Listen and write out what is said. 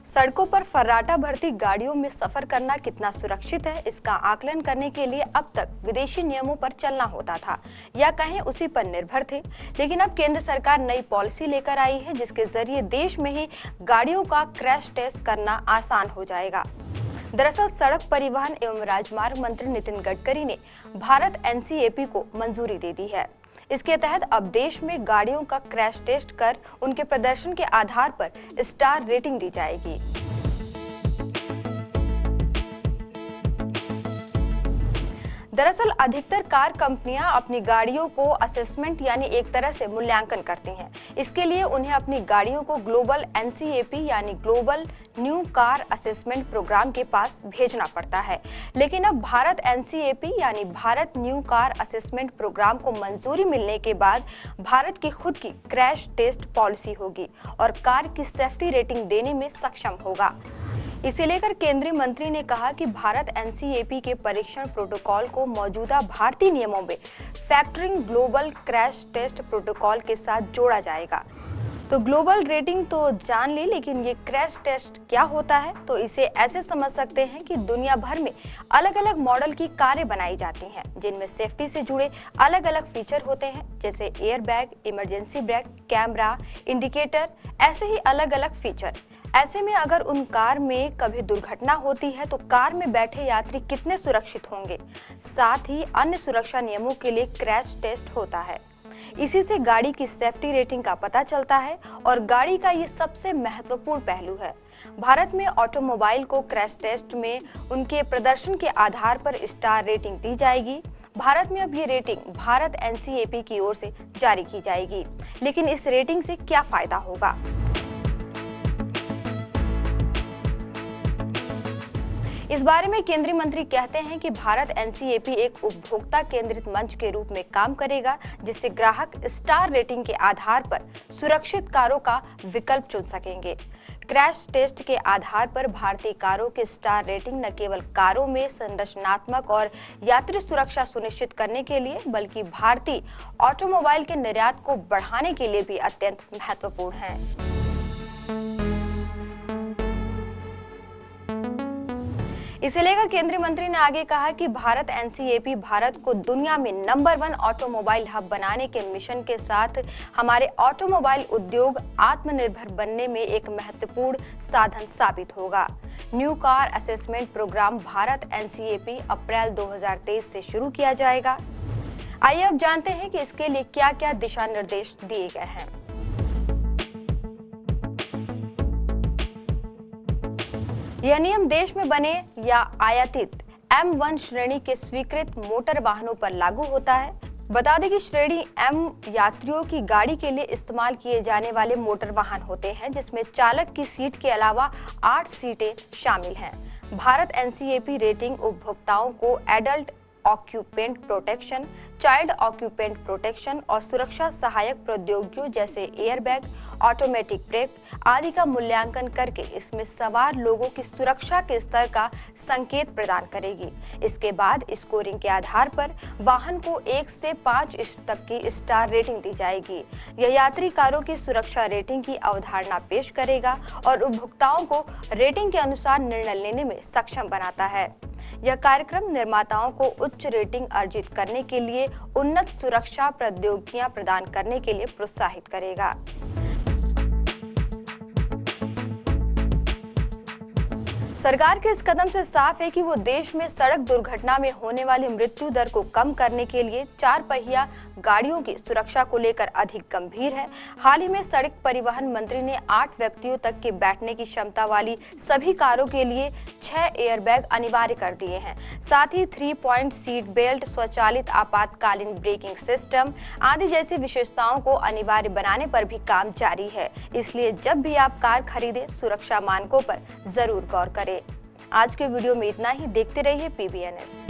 सड़कों पर फर्राटा भरती गाड़ियों में सफर करना कितना सुरक्षित है, इसका आकलन करने के लिए अब तक विदेशी नियमों पर चलना होता था या कहें उसी पर निर्भर थे। लेकिन अब केंद्र सरकार नई पॉलिसी लेकर आई है जिसके जरिए देश में ही गाड़ियों का क्रैश टेस्ट करना आसान हो जाएगा। दरअसल सड़क परिवहन एवं राजमार्ग मंत्री नितिन गडकरी ने भारत NCAP को मंजूरी दे दी है। इसके तहत अब देश में गाड़ियों का क्रैश टेस्ट कर उनके प्रदर्शन के आधार पर स्टार रेटिंग दी जाएगी। दरअसल अधिकतर कार कंपनियां अपनी गाड़ियों को असेसमेंट यानी एक तरह से मूल्यांकन करती हैं। इसके लिए उन्हें अपनी गाड़ियों को ग्लोबल NCAP यानी global new car assessment programme के पास भेजना पड़ता है। लेकिन अब भारत NCAP यानी Bharat new car assessment programme को मंजूरी मिलने के बाद भारत की खुद की क्रैश टेस्ट पॉलिसी होगी और कार की सेफ्टी रेटिंग देने में सक्षम होगा। इसे लेकर केंद्रीय मंत्री ने कहा कि भारत NCAP के परीक्षण प्रोटोकॉल को मौजूदा भारतीय नियमों में factoring global crash test protocol के साथ जोड़ा जाएगा। तो ग्लोबल रेटिंग तो जान ली, लेकिन ये क्रैश टेस्ट क्या होता है? तो इसे ऐसे समझ सकते हैं कि दुनिया भर में अलग अलग मॉडल की कारें बनाई जाती हैं जिनमें सेफ्टी से जुड़े अलग अलग फीचर होते हैं, जैसे air bag, emergency brake, camera, indicator, ऐसे ही अलग अलग फीचर। ऐसे में अगर उन कार में कभी दुर्घटना होती है तो कार में बैठे यात्री कितने सुरक्षित होंगे। साथ ही अन्य सुरक्षा नियमों के लिए क्रैश टेस्ट होता है। इसी से गाड़ी की सेफ्टी रेटिंग का पता चलता है और गाड़ी का ये सबसे महत्वपूर्ण पहलू है। भारत में ऑटोमोबाइल को क्रैश टेस्ट में उनके प्रदर्शन के आधार पर स्टार रेटिंग दी जाएगी। भारत में अब ये रेटिंग भारत NCAP की ओर से जारी की जाएगी। लेकिन इस रेटिंग से क्या फायदा होगा? इस बारे में केंद्रीय मंत्री कहते हैं कि भारत NCAP एक उपभोक्ता केंद्रित मंच के रूप में काम करेगा, जिससे ग्राहक स्टार रेटिंग के आधार पर सुरक्षित कारों का विकल्प चुन सकेंगे। क्रैश टेस्ट के आधार पर भारतीय कारों के स्टार रेटिंग न केवल कारों में संरचनात्मक और यात्री सुरक्षा सुनिश्चित करने के लिए, बल्कि भारतीय ऑटोमोबाइल के निर्यात को बढ़ाने के लिए भी अत्यंत महत्वपूर्ण है। इसे लेकर केंद्रीय मंत्री ने आगे कहा कि भारत NCAP भारत को दुनिया में नंबर 1 ऑटोमोबाइल हब बनाने के मिशन के साथ हमारे ऑटोमोबाइल उद्योग आत्मनिर्भर बनने में एक महत्वपूर्ण साधन साबित होगा। New car assessment programme Bharat NCAP अप्रैल 2023 से शुरू किया जाएगा। आइए अब जानते हैं कि इसके लिए क्या-क्या दिशा निर्देश दिए गए हैं। यह नियम देश में बने या आयातित M1 श्रेणी के स्वीकृत मोटर वाहनों पर लागू होता है। बता दें कि श्रेणी M यात्रियों की गाड़ी के लिए इस्तेमाल किए जाने वाले मोटर वाहन होते हैं, जिसमें चालक की सीट के अलावा 8 सीटें शामिल हैं। भारत NCAP रेटिंग उपभोक्ताओं को adult occupant protection, child occupant protection और सुरक्षा सहायक प्रौद्योगिकियों जैसे एयरबैग, ऑटोमेटिक ब्रेक आदि का मूल्यांकन करके इसमें सवार लोगों की सुरक्षा के स्तर का संकेत प्रदान करेगी। इसके बाद स्कोरिंग के आधार पर वाहन को 1 से 5 तक की स्टार रेटिंग दी जाएगी। यह यात्री कारों की सुरक्षा रेटिंग की अवधारणा पेश करेगा और उपभोक्ताओं को रेटिंग के अनुसार निर्णय लेने में सक्षम बनाता है। यह कार्यक्रम निर्माताओं को उच्च रेटिंग अर्जित करने के लिए उन्नत सुरक्षा प्रौद्योगिकियां प्रदान करने के लिए प्रोत्साहित करेगा। सरकार के इस कदम से साफ है कि वो देश में सड़क दुर्घटना में होने वाली मृत्यु दर को कम करने के लिए 4 पहिया गाड़ियों की सुरक्षा को लेकर अधिक गंभीर है। हाल ही में सड़क परिवहन मंत्री ने 8 व्यक्तियों तक के बैठने की क्षमता वाली सभी कारों के लिए 6 एयरबैग अनिवार्य कर दिए हैं। साथ ही 3 पॉइंट सीट बेल्ट, स्वचालित आपातकालीन ब्रेकिंग सिस्टम आदि जैसी विशेषताओं को अनिवार्य बनाने पर भी काम जारी है। इसलिए जब भी आप कार खरीदें, सुरक्षा मानकों पर जरूर गौर करें। आज के वीडियो में इतना ही। देखते रहिए PBNS।